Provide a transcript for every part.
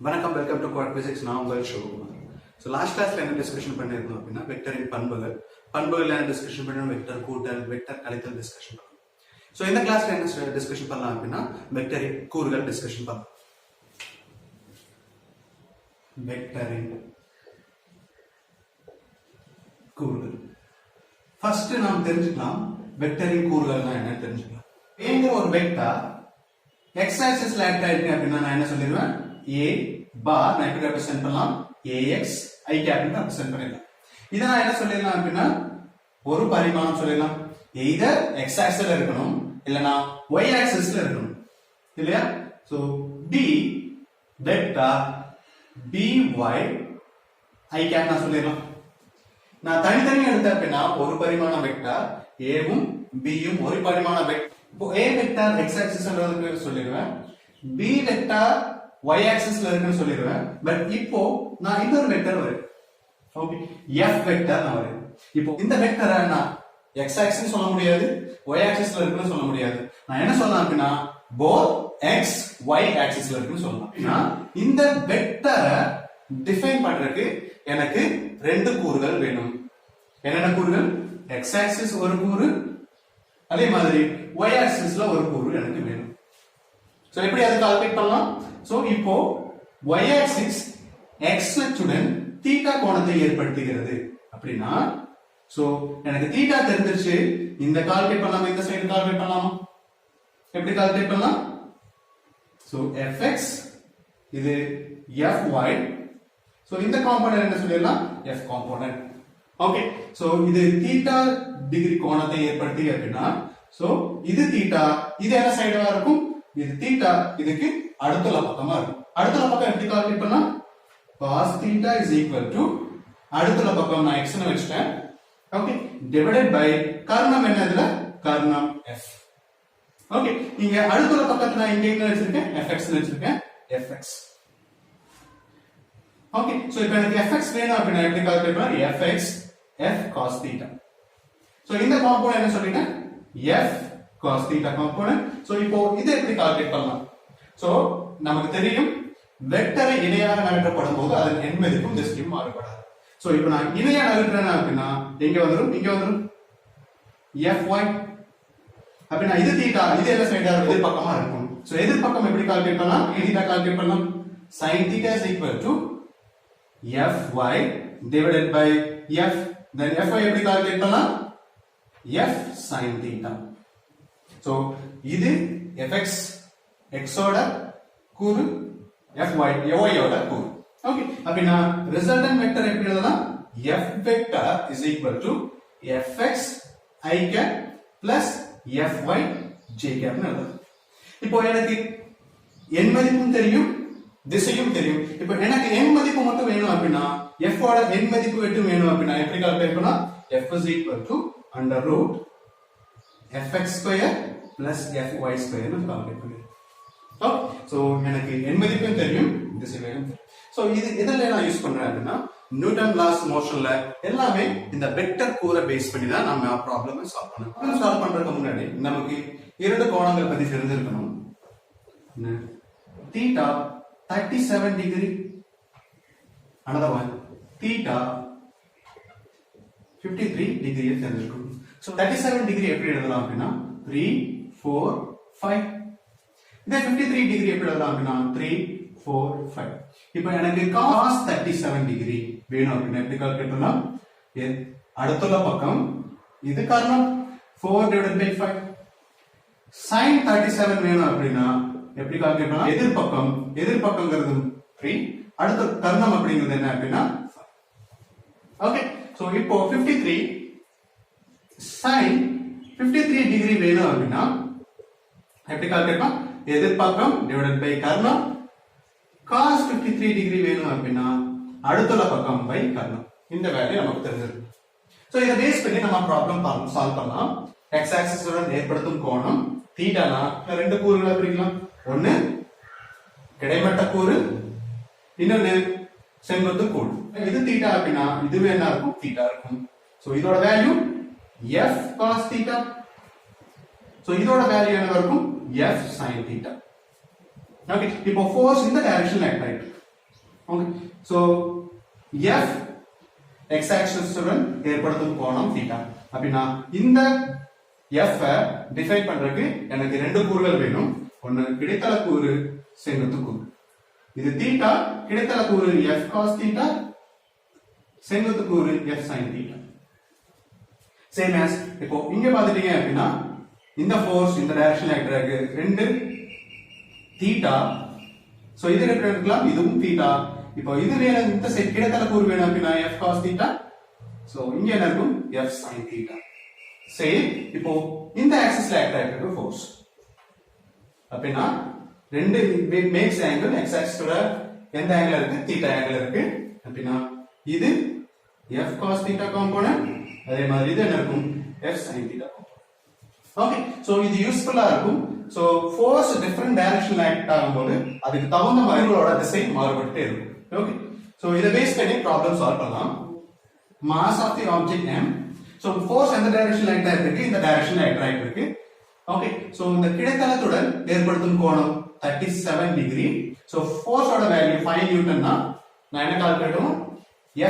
வணக்கம், welcome to quad physics. நான் உங்கள் சிவகுமார். ஸோ லாஸ்ட் கிளாஸ்ல என்ன டிஸ்கஷன் பண்ணியிருந்தோம் அப்படின்னா வெக்டரின் பண்புகள் என்ன டிஸ்கஷன் பண்ணணும், வெக்டர் கூட்டல் வெக்டர் கழித்தல் டிஸ்கஷன் பண்ணணும். ஸோ இந்த கிளாஸ்ல என்ன டிஸ்கஷன் பண்ணலாம் அப்படின்னா வெக்டரின் கூறுகள் டிஸ்கஷன் பண்ணலாம். வெக்டரின் கூறுகள் ஃபர்ஸ்ட் நாம் தெரிஞ்சுக்கலாம். வெக்டரின் கூறுகள்னா என்ன தெரிஞ்சுக்கலாம். எங்க ஒரு வெக்டர் எக்ஸ் ஆக்சிஸ்ல ஆக்ட் ஆயிருக்கு அப்படின்னா நான் என்ன சொல்லிடுவேன், a பார் நான் எப்படி ரெப்ரசென்ட் பண்ணலாம், ax i கேப் ரெப்ரசென்ட் பண்ணிடலாம். இத நான் என்ன சொல்லிடலாம் அப்படின்னா ஒரு பரிமாணம் சொல்லிடலாம். either x ஆக்சிஸ்ல இருக்கணும் இல்லனா y ஆக்சிஸ்ல இருக்கணும் இல்லையா. So b vector by i cap நான் சொல்லிடலாம். நான் தனித்தனியா எடுத்தேன் அப்படின்னா ஒரு பரிமாண வெக்டர் a வும் b யும் ஒரு பரிமாண வெக்டர். இப்போ a வெக்டர் x ஆக்சிஸ்ன்றதுக்கு சொல்லிடுவேன், b வெக்டர் y ஆக்சிஸ்ல இருக்குன்னு சொல்லிடுவேன். பட் இப்போ நான் இன்னொரு வெக்டர் வரேன், ஓகே, f வெக்டர் நான் வரேன். இப்போ இந்த வெக்டரை நான் x ஆக்சிஸ் சொல்ல முடியாது, y ஆக்சிஸ்ல இருக்குன்னு சொல்ல முடியாது. நான் என்ன சொல்லலாம் அப்படின்னா both x y ஆக்சிஸ்ல இருக்குன்னு சொல்லலாம். நான் இந்த வெக்டரை டிஃபைன் பண்றதுக்கு எனக்கு ரெண்டு கூறுகள் வேணும். என்னென்ன கூறுகள், x ஆக்சிஸ் ஒரு கூறு, அதே மாதிரி y ஆக்சிஸ்ல ஒரு கூறு எனக்கு வேணும். சோ எப்படி அதை கால்குலேட் பண்ணலாம். சோ இப்போ y ஆக்சிஸ் x அச்சுடன் தீட்டா கோணத்தை ஏற்படுத்துகிறது அப்படின்னா சோ எனக்கு தீட்டா தெரிஞ்சிருச்சு. இந்த கால்குலேட் பண்ணலாமா, இந்த சைடு கால்குலேட் பண்ணலாமா, எப்படி கால்குலேட் பண்ணலாம். சோ fx இது fy, சோ இந்த காம்போனன்ட் என்ன சொல்லிடலாம், f காம்போனன்ட். ஓகே, சோ இது தீட்டா டிகிரி கோணத்தை ஏற்படுத்தி அப்படின்னா சோ இது தீட்டா, இது என்ன சைடா இருக்கும், இது தீட்டா, இதுக்கு அடுத்துள்ள பக்கமா இருக்கும். அடுத்துள்ள பக்கம் எப்படி கால்குலேட் பண்ணா cos theta is equal to அடுத்துள்ள பக்கம் நான் x னு வெச்சிட்டேன், ஓகே, டிவைடட் பை கர்ணம் என்ன, இதுல கர்ணம் f. ஓகே, இங்க அடுத்துள்ள பக்கத்துல நான் இங்க என்ன வெச்சிருக்கேன், fx னு வெச்சிருக்கேன், fx. ஓகே, சோ இப்போ எனக்கு fx வேணும் அப்படினா எப்படி கால்குலேட் பண்ணலாம், fx f cos theta. So இந்த காம்போனன்ட் என்ன சொல்லிட்டேன், f cos theta component. So இப்போ இதை எப்படி கால்குலேட் பண்ணலாம். சோ நமக்கு தெரியும் வெக்டரை இணையாக நகர்த்தப்படும் போது அதன் எண் மதிப்பும் திசையும் மாறுபடாது. சோ இப்போ நான் இணையா நகர்த்துறேன் அப்படின்னா எங்க வந்துரும், இங்க வந்துரும் fy. அப்படினா இது தீட்டா, இது என்ன சைடா இருக்கும், எதிர் பக்கமா இருக்கும். சோ எதிர் பக்கம் எப்படி கால்குலேட் பண்ணலாம், தீட்டா கால்குலேட் பண்ணலாம். sin theta is equal to fy divided by f. then fy எப்படி கால்குலேட் பண்ணலாம், f sin theta. சோ இது fx x ஓட கூறு, fy y ஓட கூறு. ஓகே, அப்படினா ரிசல்டன்ட் வெக்டர் எப்படி எழுதலாம், f vector is equal to fx i cap plus fy j cap னு எழுதலாம். இப்போ எனக்கு எண் மதிப்பும் தெரியும், திசையும் தெரியும். இப்போ எனக்கு எண் மதிப்பு மட்டும் வேணும் அப்படினா f ஓட எண் மதிப்பு மட்டும் வேணும் அப்படினா எப்படி கால்குலேட் பண்ணலாம், f is equal to under root fx square plus fy square னு கால்குலேட் பண்ணுங்க. ஓகே, சோ எனக்கு எண் மதிப்பும் தெரியும், திசையும் தெரியும். சோ இது இதெல்லாம் நான் யூஸ் பண்றேன் அப்படினா நியூட்டன் லாஸ் மோஷன்ல எல்லாமே இந்த வெக்டர் கூறை பேஸ் பண்ணி தான் நம்ம ப்ராப்ளமை சால்வ் பண்ணணும். சால்வ் பண்றதுக்கு முன்னாடி நமக்கு இரண்டு கோணங்கள் பத்தி தெரிஞ்சிருக்கணும். theta 37 degree, another one theta 53 degree தெரிஞ்சிருக்கணும். சோ 37 டிகிரி எப்படி எழுதலாம் அப்படினா 3 4 5. இந்த 53 டிகிரி எப்படி எழுதலாம் அப்படினா 3 4 5. இப்போ எனக்கு cos 37 டிகிரி வேணும் அப்படினா எப்படி கால்குலேட் பண்ணலாம், அடுத்துள்ள பக்கம் இது கர்ணம் 4 divided by 5. sin 37 வேணும் அப்படினா எப்படி கால்குலேட் பண்ணலாம், எதிர் பக்கம்ங்கிறது 3, அடுத்த கர்ணம் அப்படிங்கிறது என்ன அப்படினா 5. ஓகே, சோ இப்போ 53 sin 53 டிகிரி வேணும் அப்படினா எப்படி கால்குலேட் பண்ணலாம், எதிர் பக்கம் டிவைடட் பை கர்ணம். cos 53 டிகிரி வேணும் அப்படினா அடுத்துள்ள பக்கம் பை கர்ணம். இந்த வேல்யூ நமக்கு தெரிஞ்சிருக்கு. சோ இத பேஸ் பண்ணி நம்ம ப்ராப்ளம் சால்வ் பண்ணலாம். x ஆக்சிஸ் உடன் ஏற்படுத்தும் கோணம் தீட்டானா ரெண்டு கூறுகளை பிரிக்கலாம். ஒன்னு கிடைமட்ட கூறு, இன்னொன்னு செங்குத்து கூறு. இது தீட்டா அப்படினா இதுவே என்ன இருக்கும், தீட்டா இருக்கும். சோ இதோட value f cos theta. So இதோட வேல்யூ என்ன இருக்கும், f sin theta. ஓகே, இப்போ ஃபோர்ஸ் இந்த டைரக்ஷன்ல ஆக்ட் ஆயிட்டு ஓகே சோ எஃப் எக்ஸ் ஆக்சிஸுடன் ஏற்படுத்தும் கோணம் தீட்டா. அப்படின்னா இந்த எஃப் டிஃபைன் பண்றதுக்கு எனக்கு ரெண்டு கூறுகள் வேணும். ஒன்னு கிடைத்தல கூறு, செங்குத்து கூறு. இது தீட்டா, கிடைத்தல கூறு எஃப் காஸ் தீட்டா, செங்குத்து கூறு F sine theta. Same as இப்போ இங்க பாத்துட்டீங்க அப்படின்னா இந்த ஃபோர்ஸ் இந்த டைரக்ஷன்ல ஆக்ட் ஆகுது, ரெண்டு தீட்டா. சோ இது ரெப்ரசன்ட் இதுவும் தீட்டா. இப்போ இது வேணும், இந்த செட் கிடைத்தல கூறு வேணும் அப்படின்னா f cos தீட்டா. சோ இங்க என்ன இருக்கும் f sin தீட்டா. சேம் இப்போ இந்த ஆக்சிஸ்ல ஆக்ட் ஆகுது ஃபோர்ஸ் அப்படின்னா ரெண்டு மேக்ஸ் ஆங்கிள் x ஆக்சிஸோட எந்த ஆங்கிள் இருக்கு, தீட்டா ஆங்கிள் இருக்கு அப்படின்னா இது f cos தீட்டா காம்போனன்ட், அதே மாதிரி இது என்ன இருக்கும் f sin தீட்டா. ஓகே சோ இது யூஸ்ஃபுல்லா இருக்கும். சோ ஃபோர்ஸ் டிஃபரண்ட் டைரக்ஷன்ல ஆக்ட் ஆகும்போது அதுக்கு தகுந்த மாதிரி உங்களோட திசை மாறுபட்டே இருக்கும். ஓகே சோ இத பேஸ் பண்ணி ப்ராப்ளம் சால்வ் பண்ணலாம். Mass of the object m. So force எந்த டைரக்ஷன்ல ஆக்ட் ஆயிருக்கு, இந்த டைரக்ஷன்ல ஆக்ட் ஆயிருக்கு. ஓகே சோ இந்த கிடைத்தளத்துடன் ஏற்படுத்தும் கோணம் 37 டிகிரி. சோ ஃபோர்ஸோட வேல்யூ 5 நியூட்டன்னா நான் என்ன கால்குலேட் பண்ணனும்,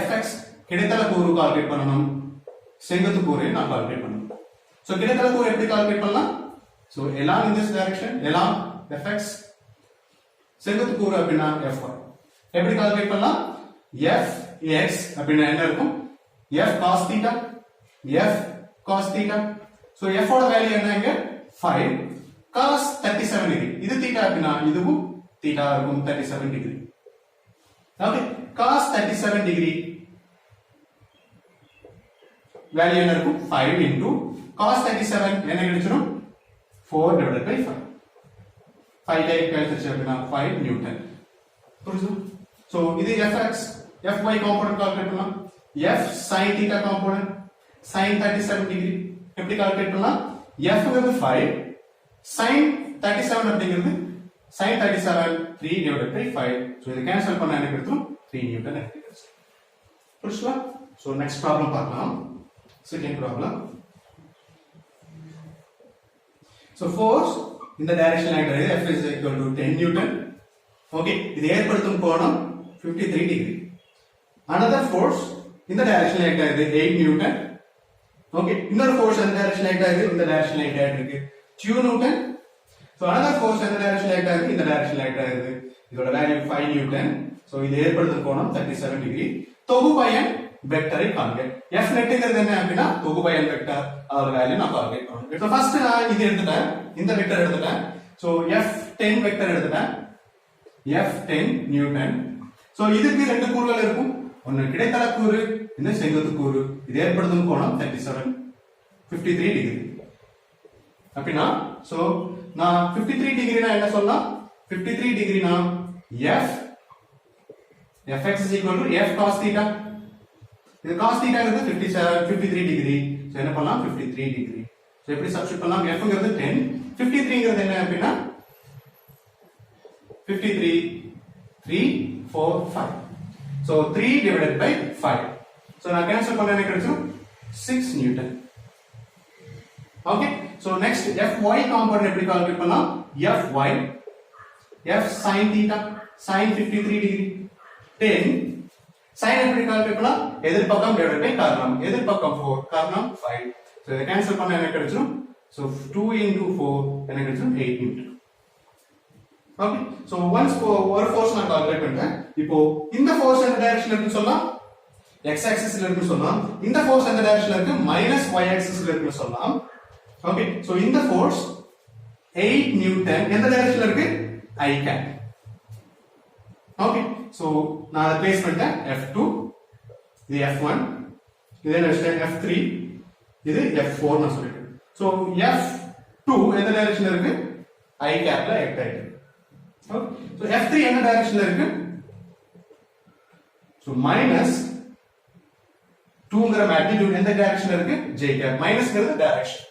fx கிடைத்தள கூறு கால்குலேட் பண்ணனும், செங்குத்து கூறை நான் கால்குலேட் பண்ணனும். சோ கிடைத்தள கூறு எப்படி கால்குலேட் பண்ணலாம், so along in this direction along fx, செங்குத்து கூறு அப்படினா fy எப்படி கால்குலேட் பண்ணலாம், fx அப்படினா என்ன இருக்கும் f cos theta, f cos theta. So f ஓட வேல்யூ என்ன இங்க 5 cos 37 டிகிரி. இது தீட்டா அப்படினா இதுவும் தீட்டா இருக்கும் 37 degree. Okay cos 37 degree value என்ன இருக்கும் 5 into cos 37 என்ன கிடைச்சிரும் 4 divided by 5. 5 டைப் கழிச்சு அப்படினா 5 நியூட்டன். புரியுதா? சோ இது fx fy காம்போனன்ட் கால்குலேட் பண்ணலாம். f sin theta component sin 37 degree எப்படி கால்குலேட் பண்ணலாம், f ங்கிறது 5 sin 37 அப்படிங்கிறது sin 37 3 divided by 5. சோ இத கேன்சல் பண்ணா என்ன கிடைக்கும் 3 நியூட்டன் கிடைக்கும். புரியுதா? சோ நெக்ஸ்ட் ப்ராப்ளம் பார்க்கலாம். Second problem. So force in the direction like that, F is equal to 10 Newton. Okay, இது ஏற்படுத்தும் கோணம் 53 degree. Another force in the direction like that, 8 Newton. Okay, இன்னொரு force in the direction like that, in the direction like that இருக்கு 2 Newton. So another force in the direction like that, in the direction like that இருக்கு, இதோட value 5 Newton. So இது ஏற்படுத்தும் கோணம் 37 degree. தொகுபயன் வெக்டரை காண்க. f நெட்ங்கிறது என்ன அப்படினா தொகுபயன் வெக்டர், அதோட வேல்யூ நான் கால்குலேட் பண்ணனும். சோ ஃபர்ஸ்ட் நான் இது எடுத்துட்டேன், இந்த வெக்டர் எடுத்துட்டேன். சோ f10 வெக்டர் எடுத்துட்டேன், f10 நியூட்டன். சோ இதுக்கு ரெண்டு கூறுகள் இருக்கும், ஒன்னு கிடைத்தல கூறு, இன்னொரு செங்குத்து கூறு. இது ஏற்படுத்தும் கோணம் 53 டிகிரி. அப்படினா சோ நான் 53 டிகிரினா என்ன சொல்லலாம், 53 டிகிரினா fx is equal to f cos theta. இது cos theta ங்கிறது 53 டிகிரி. சோ என்ன பண்ணலாம் 53 டிகிரி. சோ எப்படி சப்ஸ்டிட்யூட் பண்ணலாம், f ங்கிறது 10, 53 ங்கிறது என்ன அப்படினா 53 3 4 5. So 3 divided by 5. சோ நான் கேன்சல் பண்ணா என்ன கிடைக்கும் 6 Newton. Okay so next fy component எப்படி கால்குலேட் பண்ணலாம், fy f sin theta sin 53 degree 10 sin எப்படி கால்குலேட் பண்ணலாம், எதிர்பக்கம் டிவைடட் பை காரணம், எதிர்பக்கம் 4 காரணம் 5. சோ இத கேன்சல் பண்ணா என்ன கிடைக்கும், சோ 2 into 4 என்ன கிடைக்கும் 8 நியூட்டன். ஓகே சோ ஒன்ஸ் ஒரு ஃபோர்ஸ் நான் கால்குலேட் பண்ணிட்டேன். இப்போ இந்த ஃபோர்ஸ் எந்த டைரக்ஷன்ல இருக்குன்னு சொல்லலாம், x ஆக்சிஸ்ல இருக்குன்னு சொல்லலாம். இந்த ஃபோர்ஸ் எந்த டைரக்ஷன்ல இருக்கு, y ஆக்சிஸ்ல இருக்குன்னு சொல்லலாம். ஓகே சோ இந்த ஃபோர்ஸ் 8 நியூட்டன் எந்த டைரக்ஷன்ல இருக்கு, i cap. ஓகே சோ நான் அத பிளேஸ் பண்ணிட்டேன், f2 இது f1, இது என்ன f3, இது f4 நான் சொல்லிட்டேன். சோ f2 எந்த டைரக்ஷன்ல இருக்கு, i கேப்ல ஆக்ட் ஆயிருக்கு. ஓகே சோ f3 என்ன டைரக்ஷன்ல இருக்கு, சோ -2ங்கற மேக்னிட்யூட் எந்த டைரக்ஷன்ல இருக்கு, j கேப். மைனஸ்ங்கிறது டைரக்ஷன்.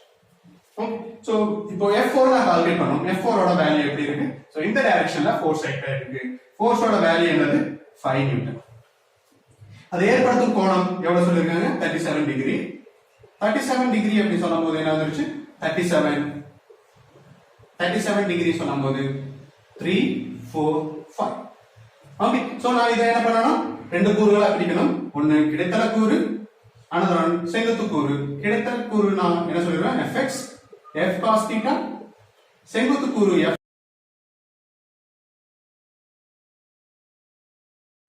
ஓகே சோ இப்போ f4 நான் கால்குலேட் பண்ணனும். f4 ஓட வேல்யூ எப்படி இருக்கு, சோ இந்த டைரக்ஷன்ல ஃபோர்ஸ் ஆக்ட் ஆயிருக்கு. ஃபோர்ஸோட வேல்யூ என்னது 5 நியூட்டன். அது ஏற்படுத்தும் கோணம் எவ்வளவு சொல்லிருக்காங்க 37 டிகிரி. 37 டிகிரி அப்படி சொல்லும்போது என்ன வந்துருச்சு 37 டிகிரி சொல்லும்போது 3 4 5. ஓகே சோ நான் இதை என்ன பண்ணணும் ரெண்டு கூறுகளா பிரிக்கணும் ஒன்னு கிடைத்தல கூறு another one செங்குத்து கூறு கிடைத்தல கூறு நான் என்ன சொல்றேன் fx f cos theta செங்குத்து கூறு f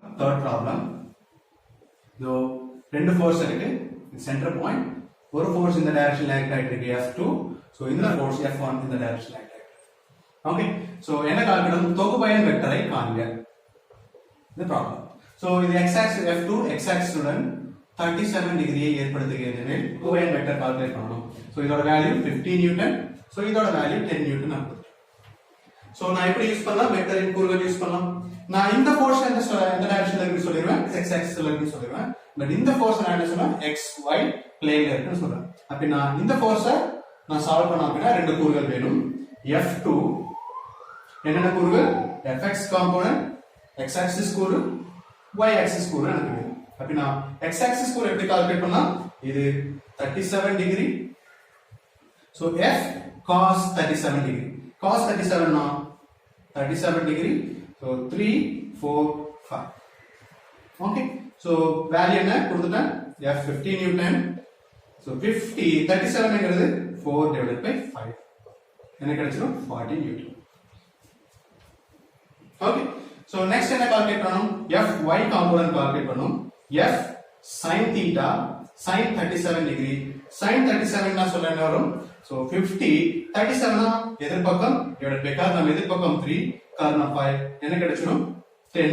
third problem so ரெண்டு ஃபோர்ஸ் இருக்கு சென்டர் பாயிண்ட் ஒரு ஃபோர்ஸ் இந்த டைரக்ஷன்ல ஆக்ட் ஆயிட்டு இருக்கு f2 சோ இந்த ஃபோர்ஸ் f1 இந்த டைரக்ஷன்ல ஆக்ட் ஆயிட்டு இருக்கு ஓகே சோ என்ன கால்கணும் தொகுபயன் வெக்டரை காண்க இந்த ப்ராப்ளம் சோ இது x axis f2 x axis உடன் 37 டிகிரியை ஏற்படுத்துகிறது தொகுபயன் வெக்டர் கால்குலேட் பண்ணனும் சோ இதோட வேல்யூ 15 நியூட்டன் சோ இதோட வேல்யூ 10 நியூட்டன் ஆகும் சோ நான் எப்படி யூஸ் பண்ணலாம் வெக்டரின் கூறுகள் யூஸ் பண்ணலாம் நான் இந்த ஃபோர்ஸ் இந்த டைரக்ஷன்ல இருக்கு சொல்லிடுவேன் x axisல இருக்கு சொல்லிடுவேன் பட் இந்த ஃபோர்ஸ் நான் என்ன சொல்றேன் x y பிளேன்ல இருக்குன்னு சொல்றேன் அப்ப நான் இந்த ஃபோர்ஸை நான் சால்வ் பண்ண அப்படினா ரெண்டு கூறுகள் வேணும் f2 என்னென்ன கூறுகள் fx காம்போனன்ட் x axis கூறு y axis கூறு எனக்கு வேணும் அப்ப நான் x axis கூறு எப்படி கால்குலேட் பண்ணலாம் இது 37 degree so f cos 37 degree cos 37 னா 37 degree so 3 4 5 okay so value என்ன கொடுத்துட்டேன் f 15 newton so 50 37 ங்கிறது 4 divided by 5 என்ன கிடைச்சிரும் 40 newton okay so next என்ன கால்குலேட் பண்ணனும் f y காம்போனன்ட் கால்குலேட் பண்ணனும் f sin theta sin 37 degree sin 37 னா சொல்ல என்ன வரும் so 50 37 னா எதிர்பக்கம் divided by காரணம் எதிர்பக்கம் 3 காரணம் 5 என்ன கிடைச்சிரும் 10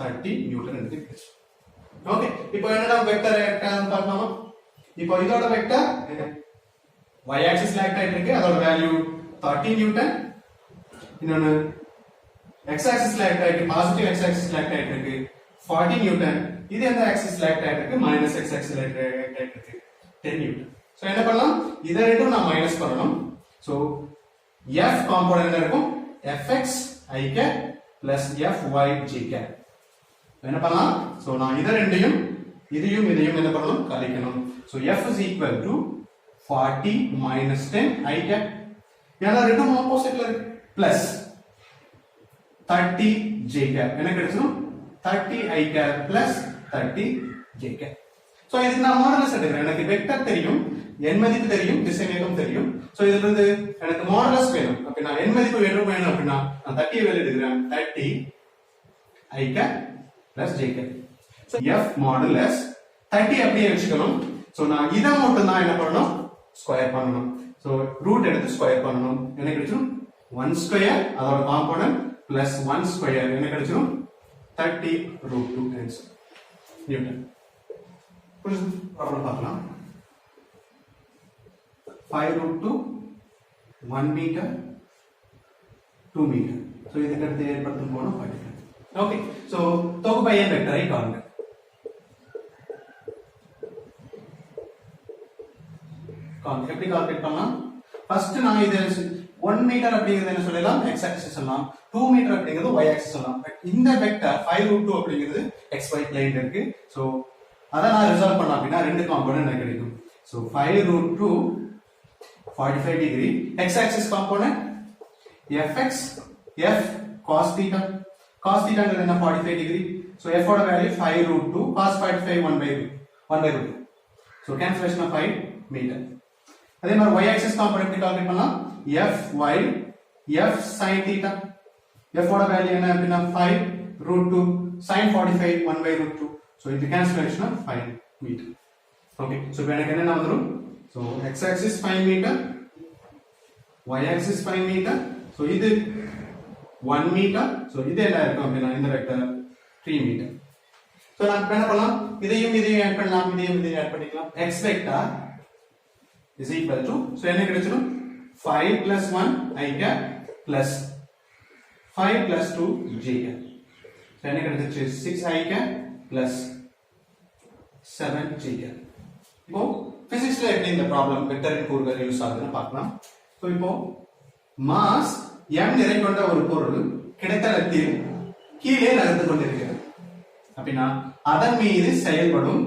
30 நியூட்டன் என்று கிடைச்சிரும் ஓகே இப்போ என்னடா வெக்டர் பார்க்கலாமா இப்போ இதோட வெக்டர் y ஆக்சிஸ்ல ஆக்ட் ஆயிட்டு இருக்கு அதோட வேல்யூ 30 நியூட்டன் இன்னொன்னு x ஆக்சிஸ்ல ஆக்ட் ஆயிட்டு பாசிட்டிவ் x ஆக்சிஸ்ல ஆக்ட் ஆயிட்டு இருக்கு 40 நியூட்டன் இது எந்த ஆக்சிஸ்ல ஆக்ட் ஆயிட்டு இருக்கு மைனஸ் x ஆக்சிஸ்ல ஆக்ட் ஆயிட்டு இருக்கு 10 நியூட்டன் சோ என்ன பண்ணலாம் இத ரெண்டும் நான் மைனஸ் பண்ணனும் சோ f காம்போனன்ட் என்ன இருக்கும் fx i cap plus fy j cap என்ன பண்ணலாம் சோ நான் இத ரெண்டையும் இதையும் என்ன பண்ணனும் கழிக்கணும் so f is equal to 40 minus 10 i cap ஏன்னா ரெண்டும் ஆப்போசிட்ல இருக்கு பிளஸ் 30 j cap என்ன கிடைச்சிரும் 30 i cap plus 30 j cap so இதுக்கு நான் மாடலஸ் எடுக்கிறேன் எனக்கு வெக்டர் தெரியும் n மதிப்பு தெரியும் திசைவேகம் தெரியும் சோ இதுல இருந்து எனக்கு மாடலஸ் வேணும் அப்ப நான் n மதிப்பு வேணும் அப்படினா நான் 30 வேல்யூ எடுக்கிறேன் 30 i cap plus j cap so f modulus 30 அப்படியே வெச்சுக்கணும் சோ நான் இத மட்டும் தான் என்ன பண்ணனும் ஸ்கொயர் பண்ணனும் சோ ரூட் எடுத்து ஸ்கொயர் பண்ணனும் என்ன கிடைச்சிரும் 1 ஸ்கொயர் அதோட காம்போனன்ட் பிளஸ் 1 ஸ்கொயர் என்ன கிடைச்சிரும் 30 ரூட் 2 ஆன்சர் நியூட்டன் புரியுது ப்ராப்ளம் பார்க்கலாம் 5 root 2 1 meter 2 meter so இதுக்கு அடுத்து ஏற்படுத்தும் கோணம் 5 ஓகே சோ தொகுபயன் வெக்டரை காண்க எப்படி கால்குலேட் பண்ணலாம் ஃபர்ஸ்ட் நான் இது 1 மீட்டர் அப்படிங்கிறது என்ன சொல்லலாம் x axis சொல்லலாம் 2 மீட்டர் அப்படிங்கிறது y axis சொல்லலாம் பட் இந்த வெக்டர் 5 root 2 அப்படிங்கிறது xy plane இருக்கு சோ அத நான் ரிசால்வ் பண்ணா அப்படினா ரெண்டு காம்போனன்ட் எனக்கு கிடைக்கும் so 5 root 2 45 degree x axis component fx f cos theta ங்கிறது என்ன 45 degree so f ஓட value 5 root 2 cos 45 1 by root 2 so cancellation of 5 meter அதே மாதிரி y axis component எப்படி கால்குலேட் பண்ணலாம் fy f sin theta f ஓட value என்ன அப்படினா 5 root 2 sin 45 1 by root 2 so இது cancellation of 5 meter okay so இப்போ எனக்கு என்ன வந்துரும் so x axis 5 meter y axis 5 meter so இது 1 meter so இது என்ன இருக்கும் அப்படினா இந்த வெக்டர் 3 meter so நான் என்ன பண்ணலாம் இதையும் ஆட் பண்ணலாம் இதையும் ஆட் பண்ணிக்கலாம் x vector is equal to so என்ன கிடைச்சிரும் 5 plus 1 i cap plus 5 plus 2 j cap so என்ன கிடைச்சிருச்சு 6 i cap plus 7 j cap இப்போ பிசிக்ஸ்ல எப்படி இந்த ப்ராப்ளம் வெக்டரின் கூறுகள் யூஸ் ஆகுதுன்னு பார்க்கலாம் சோ இப்போ மாஸ் m நிறை கொண்ட ஒரு பொருள் கிடைத்தளத்தில் கீழே நகர்ந்து கொண்டிருக்கிறது அப்படினா அதன் மீது செயல்படும்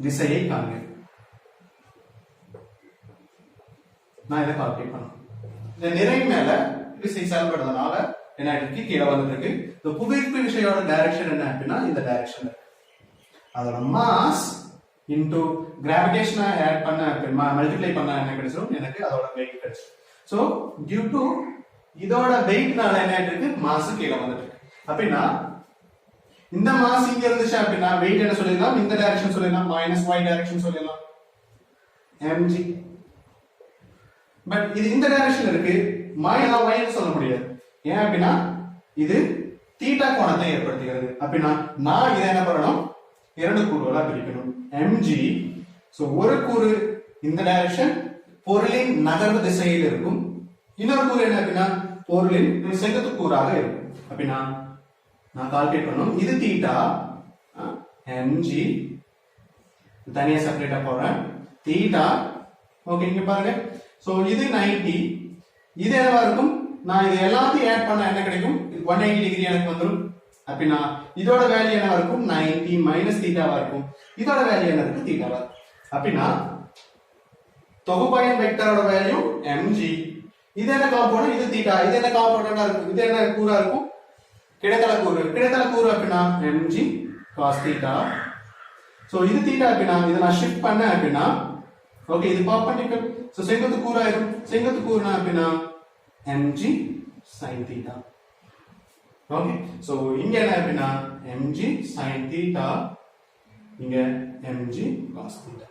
திசையை காண்க நான் இதை கால்குலேட் பண்ணணும் இந்த நிறை மேல விசை செயல்படுறதுனால என்ன ஆயிட்டு கீழே வந்துட்டு இருக்கு. இந்த புவியீர்ப்பு விசையோட டைரக்ஷன் என்ன அப்படின்னா இந்த டைரக்ஷன். அதோட மாஸ் இன்டு கிராவிடேஷனை ஆட் பண்ண மல்டிப்ளை பண்ண என்ன கிடைச்சிடும், எனக்கு அதோட வெயிட் கிடைச்சிடும். சோ டியூ டு இதோட வெயிட்னால என்ன ஆயிட்டு இருக்கு, மாஸ் கீழே வந்துட்டு இருக்கு. அப்படின்னா இந்த மாஸ் இங்க இருந்துச்சு அப்படின்னா வெயிட் என்ன சொல்லிடலாம், இந்த டைரக்ஷன் சொல்லிடலாம், மைனஸ் y டைரக்ஷன் சொல்லிடலாம் mg. பட் இது இந்த டைரக்ஷன் இருக்கு, மைனஸ் y ன்னு சொல்ல முடியாது. ஏன் அப்படின்னா இது தீட்டா கோணத்தை ஏற்படுத்துகிறது. அப்படின்னா நான் இதை என்ன பண்ணணும், இரண்டு கூறுகளா பிரிக்கணும். mg சோ ஒரு கூறு இந்த டைரக்ஷன் பொருளின் நகர்வு திசையில் இருக்கும், இன்னொரு கூறு என்ன அப்படின்னா பொருளின் செங்குத்து கூறாக இருக்கும். அப்படின்னா நான் கால்குலேட் பண்ணணும், இது தீட்டா mg தனியா செப்பரேட்டா போறேன் தீட்டா. ஓகே இங்க பாருங்க. சோ இது 90, இது என்னவா இருக்கும், நான் இது எல்லாத்தையும் ஆட் பண்ணா என்ன கிடைக்கும், 180 டிகிரி எனக்கு வந்துரும். அப்படின்னா இதோட வேல்யூ என்னவா இருக்கும், 90 மைனஸ் தீட்டாவா இருக்கும், இதோட வேல்யூ என்ன இருக்கு, தீட்டாவா. அப்படின்னா தொகுப்பாயின் வெக்டரோட வேல்யூ mg, இது என்ன காம்போனன்ட், இது தீட்டா, இது என்ன காம்போனன்டா இருக்கும், இது என்ன கூறா இருக்கும், கிடைத்தல கூறு. கிடைத்தல கூறு அப்படின்னா mg cos தீட்டா. சோ இது தீட்டா அப்படின்னா இதை நான் ஷிஃப்ட் பண்ணேன் அப்படின்னா ஓகே இது பெர்பெண்டிகுலர். சோ செங்குத்து கூறு ஆயிடும். செங்குத்து கூறுனா அப்படின்னா mg sin தீட்டா. ஓகே சோ இங்க என்ன அப்படின்னா mg sin தீட்டா, இங்க mg cos தீட்டா.